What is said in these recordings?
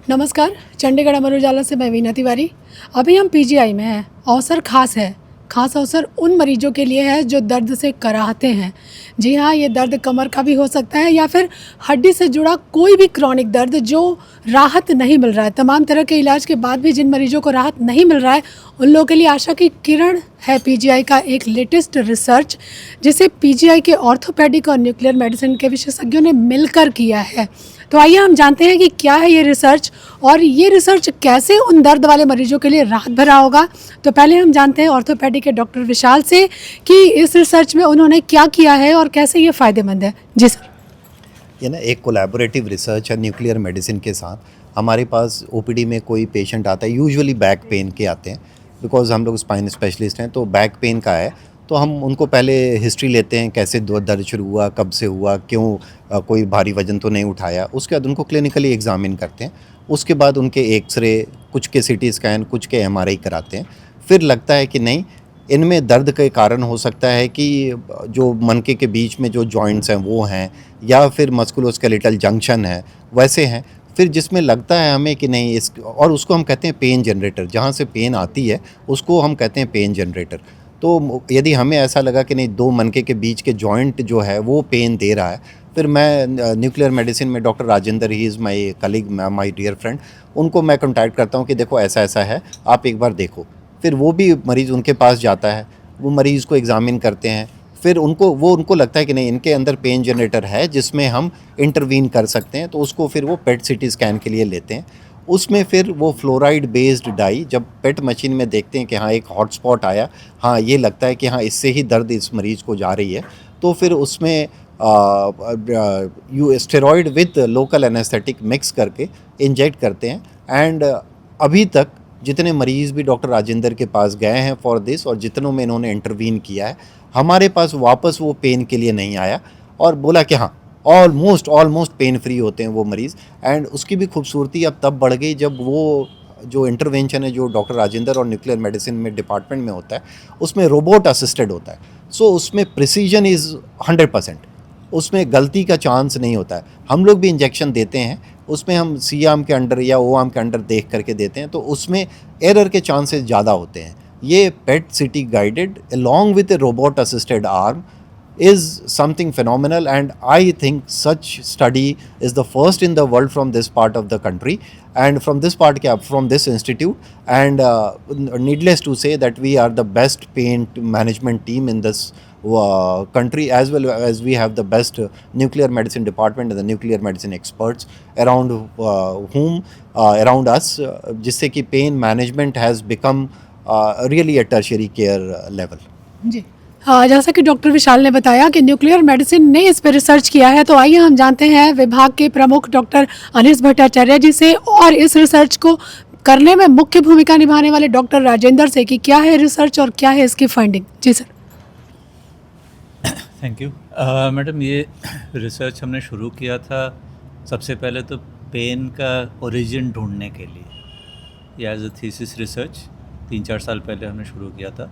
नमस्कार, चंडीगढ़ अमर उजाला से मैं वीना तिवारी। अभी हम पीजीआई में हैं। अवसर खास है। खास अवसर उन मरीजों के लिए है जो दर्द से कराहते हैं। जी हाँ, ये दर्द कमर का भी हो सकता है या फिर हड्डी से जुड़ा कोई भी क्रॉनिक दर्द जो राहत नहीं मिल रहा है। तमाम तरह के इलाज के बाद भी जिन मरीजों को राहत नहीं मिल रहा है, उन लोगों के लिए आशा की किरण है पीजीआई का एक लेटेस्ट रिसर्च, जिसे पीजीआई के ऑर्थोपेडिक और न्यूक्लियर मेडिसिन के विशेषज्ञों ने मिलकर किया है। तो आइए हम जानते हैं कि क्या है ये रिसर्च और ये रिसर्च कैसे उन दर्द वाले मरीजों के लिए राहत भरा होगा। तो पहले हम जानते हैं ऑर्थोपेडिक के डॉक्टर विशाल से कि इस रिसर्च में उन्होंने क्या किया है और कैसे ये फ़ायदेमंद है। जी सर। ये ना एक कोलैबोरेटिव रिसर्च है न्यूक्लियर मेडिसिन के साथ। हमारे पास ओपीडी में कोई पेशेंट आता है, यूजुअली बैक पेन के आते हैं, बिकॉज हम लोग स्पाइन स्पेशलिस्ट हैं, तो बैक पेन का है तो हम उनको पहले हिस्ट्री लेते हैं, कैसे दर्द शुरू हुआ, कब से हुआ, क्यों, कोई भारी वजन तो नहीं उठाया। उसके बाद उनको क्लिनिकली एग्जामिन करते हैं। उसके बाद उनके एक्सरे, कुछ के सीटी स्कैन, कुछ के एमआरआई कराते हैं। फिर लगता है कि नहीं, इनमें दर्द के कारण हो सकता है कि जो मनके के बीच में जो जॉइंट्स हैं वो हैं, या फिर मस्कुलोस्केलेटल जंक्शन है, वैसे हैं। फिर जिसमें लगता है हमें कि नहीं इस, और उसको हम कहते हैं पेन जनरेटर, जहाँ से पेन आती है उसको हम कहते हैं पेन जनरेटर। तो यदि हमें ऐसा लगा कि नहीं, दो मनके के बीच के जॉइंट जो है वो पेन दे रहा है, फिर मैं न्यूक्लियर मेडिसिन में doctor Rajendra, he is my colleague, my dear friend, उनको मैं कॉन्टैक्ट करता हूँ कि देखो ऐसा ऐसा है, आप एक बार देखो। फिर वो भी मरीज़ उनके पास जाता है, वो मरीज़ को एग्ज़ामिन करते हैं। फिर उनको लगता है कि नहीं, इनके अंदर पेन जनरेटर है जिसमें हम इंटरवीन कर सकते हैं, तो उसको फिर वो पेट सिटी स्कैन के लिए लेते हैं। उसमें फिर वो फ्लोराइड बेस्ड डाई, जब पेट मशीन में देखते हैं कि हाँ एक हॉटस्पॉट आया, हाँ ये लगता है कि हाँ इससे ही दर्द इस मरीज़ को जा रही है, तो फिर उसमें you steroid with local anaesthetic mix करके इंजेक्ट करते हैं। एंड अभी तक जितने मरीज़ भी डॉक्टर राजेंद्र के पास गए हैं फॉर दिस, और जितनों में इन्होंने इंटरवीन किया है, हमारे पास वापस वो पेन के लिए नहीं आया, और बोला कि हाँ ऑलमोस्ट पेन फ्री होते हैं वो मरीज़। एंड उसकी भी खूबसूरती अब तब बढ़ गई जब वो जो इंटरवेंशन है जो डॉक्टर राजेंद्र और न्यूक्लियर मेडिसिन में डिपार्टमेंट में होता है, उसमें रोबोट असिस्टेड होता है। सो उसमें प्रिसीजन इज़ 100%, उसमें गलती का चांस नहीं होता है। हम लोग भी इंजेक्शन देते हैं, उसमें हम सी आर्म के अंडर या ओ आर्म के अंडर देख करके देते हैं, तो उसमें एरर के चांसेस ज़्यादा होते हैं। ये PET CT guided along with A robot assisted arm is something phenomenal, and I think such study is the first in the world from this part of the country, and from this institute. And needless to say that we are the best pain management team in this country, as well as we have the best nuclear medicine department and the nuclear medicine experts around around us, जिससे कि pain management has become really a tertiary care level. जी हाँ, जैसा कि doctor विशाल ने बताया कि nuclear medicine ने इस पर रिसर्च किया है, तो आइए हम जानते हैं विभाग के प्रमुख डॉक्टर अनीस भट्टाचार्य जी से और इस रिसर्च को करने में मुख्य भूमिका निभाने वाले डॉक्टर राजेंद्र से कि क्या है रिसर्च और क्या है इसकी फंडिंग। जी सर। Thank you madam. ये रिसर्च हमने शुरू किया था सबसे पहले तो पेन का ओरिजिन ढूंढने के लिए, ये एज अ थीसिस रिसर्च 3-4 साल पहले हमने शुरू किया था।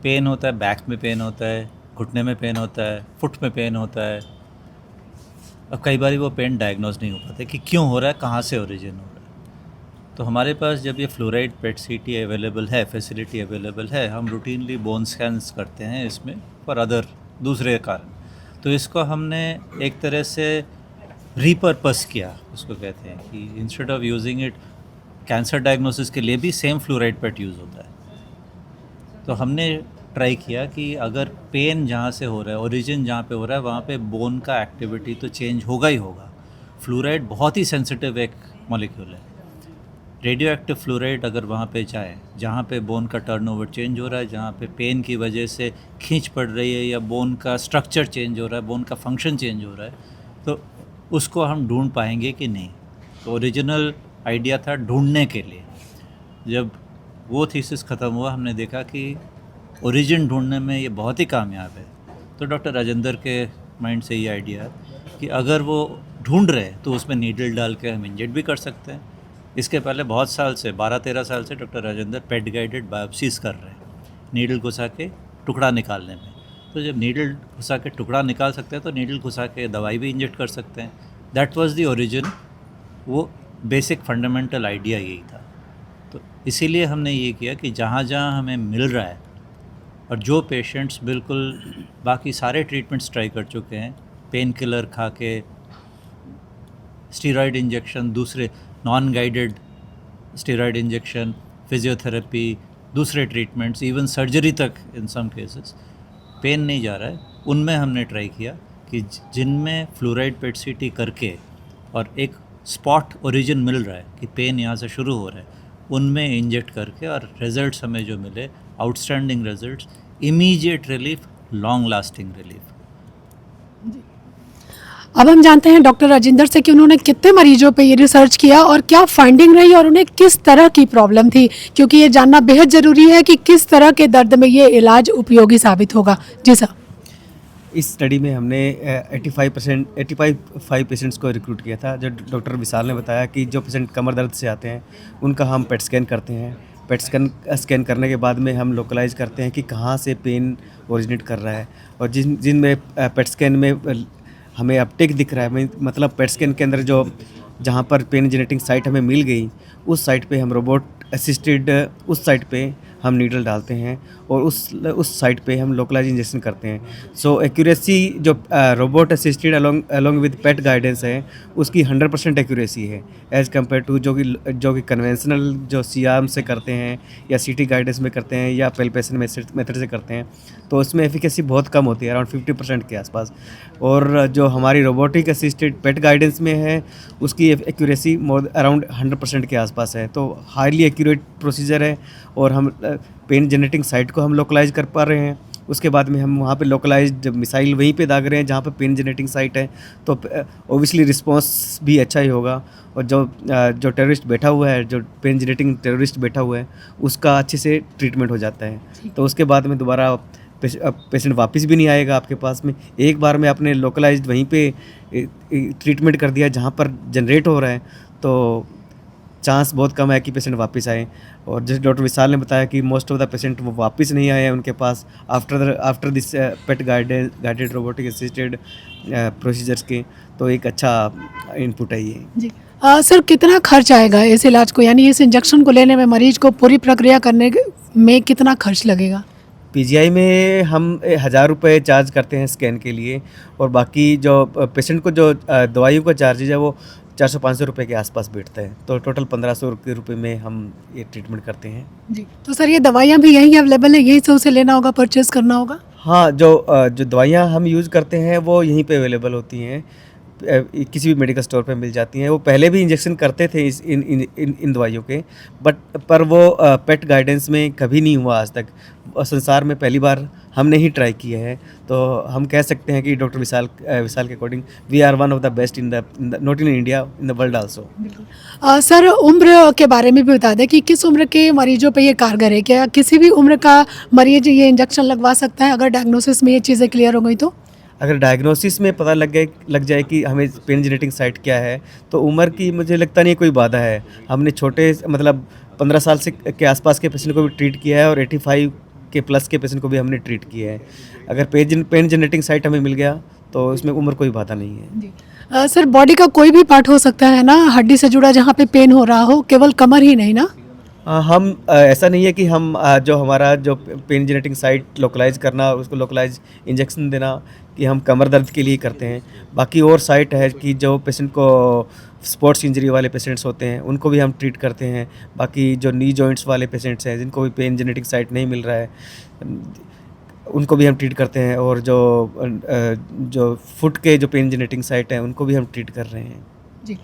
पेन होता है, बैक में पेन होता है, घुटने में पेन होता है, फुट में पेन होता है। अब कई बार वो पेन डायग्नोज नहीं हो पाते कि क्यों हो रहा है, कहाँ से ओरिजिन हो रहा है। तो हमारे पास जब ये फ्लोराइड पेट सीटी अवेलेबल है, फैसिलिटी अवेलेबल है, हम रूटीनली बोन स्कैन्स करते हैं इसमें फॉर अदर दूसरे कारण। तो इसको हमने एक तरह से रीपर्पस किया, उसको कहते हैं कि instead of using it cancer diagnosis के लिए भी सेम फ्लोराइड पेट यूज़ होता है। तो हमने ट्राई किया कि अगर पेन जहाँ से हो रहा है, ओरिजिन जहाँ पे हो रहा है, वहाँ पे बोन का एक्टिविटी तो चेंज होगा ही होगा। फ्लोराइड बहुत ही सेंसिटिव एक मॉलिक्यूल है। रेडियो एक्टिव फ्लोराइड अगर वहाँ पे जाए, जहाँ पे बोन का टर्नओवर चेंज हो रहा है, जहाँ पे पेन की वजह से खींच पड़ रही है या बोन का स्ट्रक्चर चेंज हो रहा है, बोन का फंक्शन चेंज हो रहा है, तो उसको हम ढूंढ पाएंगे कि नहीं। तो ओरिजिनल आइडिया था ढूंढने के लिए। जब वो थीसिस ख़त्म हुआ, हमने देखा कि ओरिजिन ढूंढने में ये बहुत ही कामयाब है। तो डॉक्टर राजेंद्र के माइंड से ये आइडिया है कि अगर वो ढूंढ रहे तो उसमें नीडल डाल के हम इंजेक्ट भी कर सकते हैं। इसके पहले बहुत साल से, 12-13 साल से डॉक्टर राजेंद्र पेट गाइडेड बायोप्सीज़ कर रहे हैं, नीडल घुसा के टुकड़ा निकालने में। तो जब नीडल घुसा के टुकड़ा निकाल सकते हैं तो नीडल घुसा के दवाई भी इंजेक्ट कर सकते हैं। That was the origin. वो बेसिक फंडामेंटल आइडिया यही था। तो इसीलिए हमने ये किया कि जहाँ जहाँ हमें मिल रहा है और जो पेशेंट्स बिल्कुल बाकी सारे ट्रीटमेंट्स ट्राई कर चुके हैं, पेन किलर खा के, स्टीरॉयड इंजेक्शन, दूसरे non guided steroid injection, physiotherapy, दूसरे ट्रीटमेंट्स, इवन सर्जरी तक इन सम केसेस, पेन नहीं जा रहा है, उनमें हमने ट्राई किया कि जिनमें फ्लोराइड पेट सीटी करके और एक स्पॉट ओरिजिन मिल रहा है कि पेन यहाँ से शुरू हो रहा है, उनमें इंजेक्ट करके, और रिजल्ट्स हमें जो मिले outstanding results, immediate relief, long lasting relief. अब हम जानते हैं डॉक्टर राजेंद्र से कि उन्होंने कितने मरीजों पे ये रिसर्च किया और क्या फाइंडिंग रही और उन्हें किस तरह की प्रॉब्लम थी, क्योंकि ये जानना बेहद ज़रूरी है कि किस तरह के दर्द में ये इलाज उपयोगी साबित होगा। जी सर। इस स्टडी में हमने 85 पेशेंट्स को रिक्रूट किया था। जो डॉक्टर विशाल ने बताया कि जो पेशेंट कमर दर्द से आते हैं उनका हम पेट स्कैन करते हैं। पेट स्कैन करने के बाद में हम लोकलाइज करते हैं कि कहाँ से पेन ओरिजिनेट कर रहा है, और जिनमें पेट स्कैन में हमें अपटेक दिख रहा है, मतलब पेट स्कैन के अंदर जो जहाँ पर पेन जनरेटिंग साइट हमें मिल गई, उस साइट पे हम रोबोट असिस्टेड उस साइट पे हम नीडल डालते हैं और उस साइट पे हम लोकलाइज इंजेक्शन करते हैं। सो एक्यूरेसी जो robot assisted along with pet guidance है, उसकी 100% एक्यूरेसी है एज़ कम्पेयर टू जो कि कन्वेंशनल जो CRM से करते हैं या CT गाइडेंस में करते हैं या पैल्पेशन मेथड से करते हैं, तो उसमें एफिकेसी बहुत कम होती है, अराउंड 50% के आसपास। और जो हमारी रोबोटिक असिस्टेड पेट गाइडेंस में है, उसकी एक्यूरेसी अराउंड 100% के आसपास है। तो हाईली एक्यूरेट प्रोसीजर है, और हम पेन जनरेटिंग साइट को हम लोकलाइज कर पा रहे हैं। उसके बाद में हम वहाँ पे लोकलाइज्ड मिसाइल वहीं पे दाग रहे हैं जहाँ पे पेन जनरेटिंग साइट है, तो ओबियसली रिस्पांस भी अच्छा ही होगा। और जो टेररिस्ट बैठा हुआ है, जो पेन जनरेटिंग टेररिस्ट बैठा हुआ है, उसका अच्छे से ट्रीटमेंट हो जाता है। तो उसके बाद में दोबारा पेशेंट वापस भी नहीं आएगा आपके पास में। एक बार में आपने लोकलाइज्ड वहीं पे ट्रीटमेंट कर दिया जहाँ पर जनरेट हो रहा है, तो चांस बहुत कम है कि पेशेंट वापस आए। और जैसे डॉक्टर विशाल ने बताया कि मोस्ट ऑफ द पेशेंट वो वापस नहीं आए हैं उनके पास after this PET guided robotic assisted procedures के, तो एक अच्छा इनपुट है ये। जी सर, कितना खर्च आएगा इस इलाज को, यानी इस इंजेक्शन को लेने में मरीज को पूरी प्रक्रिया करने में कितना खर्च लगेगा? PGI में हम 1000 रुपये चार्ज करते हैं स्कैन के लिए, और बाकी जो पेशेंट को जो दवाइयों का चार्जेज है वो 400-500 रुपये के आसपास बैठता है। तो टोटल 1500 रुपये में हम ये ट्रीटमेंट करते हैं। जी। तो सर ये दवाइयाँ भी यहीं अवेलेबल है, यहीं से उसे लेना होगा, परचेज़ करना होगा? हाँ, जो दवाइयाँ हम यूज़ करते हैं वो यहीं पे अवेलेबल होती हैं, किसी भी मेडिकल स्टोर पे मिल जाती हैं। वो पहले भी इंजेक्शन करते थे इन दवाइयों के, पर वो पेट गाइडेंस में कभी नहीं हुआ आज तक। संसार में पहली बार हमने ही ट्राई किया है। तो हम कह सकते हैं कि डॉक्टर विशाल के according we are one of the best in the not in India, in the world also. Sir उम्र के बारे में भी बता दें कि किस उम्र के मरीजों पे ये कारगर है, क्या किसी भी उम्र का मरीज ये इंजेक्शन लगवा सकता है अगर डायग्नोसिस में ये चीज़ें क्लियर हो गई तो? अगर डायग्नोसिस में पता लग जाए कि हमें पेन जेनेटिक साइट क्या है, तो उम्र की मुझे लगता नहीं कोई बाधा है। हमने छोटे मतलब 15 साल से के आसपास के पेशेंट को भी ट्रीट किया है, और 85 के प्लस के पेशेंट को भी हमने ट्रीट किया है। अगर पेन जेनेटिक साइट हमें मिल गया तो उसमें उम्र कोई बाधा नहीं है। सर बॉडी का कोई भी पार्ट हो सकता है ना, हड्डी से जुड़ा जहाँ पे पेन हो रहा हो, केवल कमर ही नहीं ना? हम ऐसा नहीं है कि हम जो हमारा जो पेन जेनेटिक साइट लोकलाइज करना, उसको लोकलाइज इंजेक्शन देना कि हम कमर दर्द के लिए करते हैं। बाकी और साइट है कि जो पेशेंट को स्पोर्ट्स इंजरी वाले पेशेंट्स होते हैं उनको भी हम ट्रीट करते हैं। बाकी जो नी जॉइंट्स वाले पेशेंट्स हैं जिनको भी पेन जेनेटिक साइट नहीं मिल रहा है, उनको भी हम ट्रीट करते हैं। और जो फुट के जो पेन जेनेटिक साइट हैं उनको भी हम ट्रीट कर रहे हैं। जी,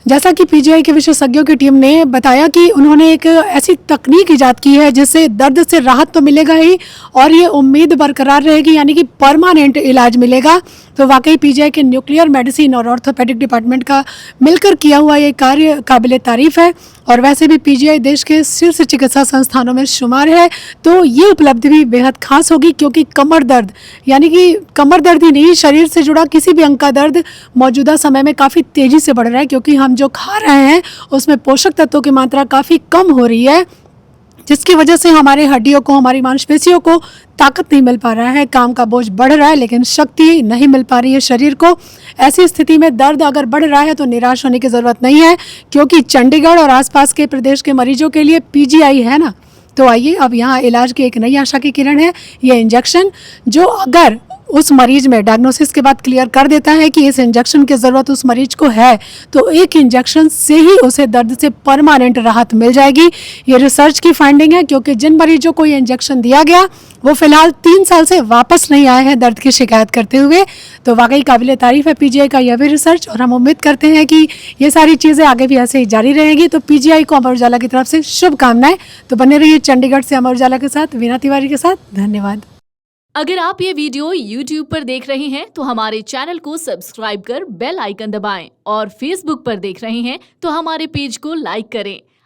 जैसा कि पीजीआई के विशेषज्ञों की टीम ने बताया कि उन्होंने एक ऐसी तकनीक इजाद की है जिससे दर्द से राहत तो मिलेगा ही और ये उम्मीद बरकरार रहेगी, यानी कि परमानेंट इलाज मिलेगा। तो वाकई पीजीआई के न्यूक्लियर मेडिसिन और ऑर्थोपेडिक डिपार्टमेंट का मिलकर किया हुआ ये कार्य काबिले तारीफ है। और वैसे भी पीजीआई देश के शीर्ष चिकित्सा संस्थानों में शुमार है, तो ये उपलब्धि भी बेहद खास होगी, क्योंकि कमर दर्द, यानी कि कमर दर्द ही नहीं, शरीर से जुड़ा किसी भी अंग का दर्द मौजूदा समय में काफ़ी तेज़ी से बढ़ रहा है, क्योंकि हम जो खा रहे हैं उसमें पोषक तत्वों की मात्रा काफ़ी कम हो रही है। जिसकी वजह से हमारे हड्डियों को, हमारी मांसपेशियों को ताकत नहीं मिल पा रहा है, काम का बोझ बढ़ रहा है लेकिन शक्ति नहीं मिल पा रही है शरीर को। ऐसी स्थिति में दर्द अगर बढ़ रहा है तो निराश होने की ज़रूरत नहीं है, क्योंकि चंडीगढ़ और आसपास के प्रदेश के मरीजों के लिए पीजीआई है ना। तो आइए, अब यहाँ इलाज की एक नई आशा की किरण है। ये इंजेक्शन जो अगर उस मरीज में डायग्नोसिस के बाद क्लियर कर देता है कि इस इंजेक्शन की ज़रूरत उस मरीज को है, तो एक इंजेक्शन से ही उसे दर्द से परमानेंट राहत मिल जाएगी। ये रिसर्च की फाइंडिंग है, क्योंकि जिन मरीजों को ये इंजेक्शन दिया गया वो फिलहाल 3 साल से वापस नहीं आए हैं दर्द की शिकायत करते हुए। तो वाकई काबिल तारीफ़ है पीजीआई का यह भी रिसर्च, और हम उम्मीद करते हैं कि ये सारी चीज़ें आगे भी ऐसे ही जारी रहेंगी। तो पीजीआई को अमर उजाला की तरफ से शुभकामनाएं। तो बने रहिए चंडीगढ़ से अमर उजाला के साथ, वीना तिवारी के साथ। धन्यवाद। अगर आप ये वीडियो YouTube पर देख रहे हैं तो हमारे चैनल को सब्सक्राइब कर बेल आइकन दबाएं, और Facebook पर देख रहे हैं तो हमारे पेज को लाइक करें।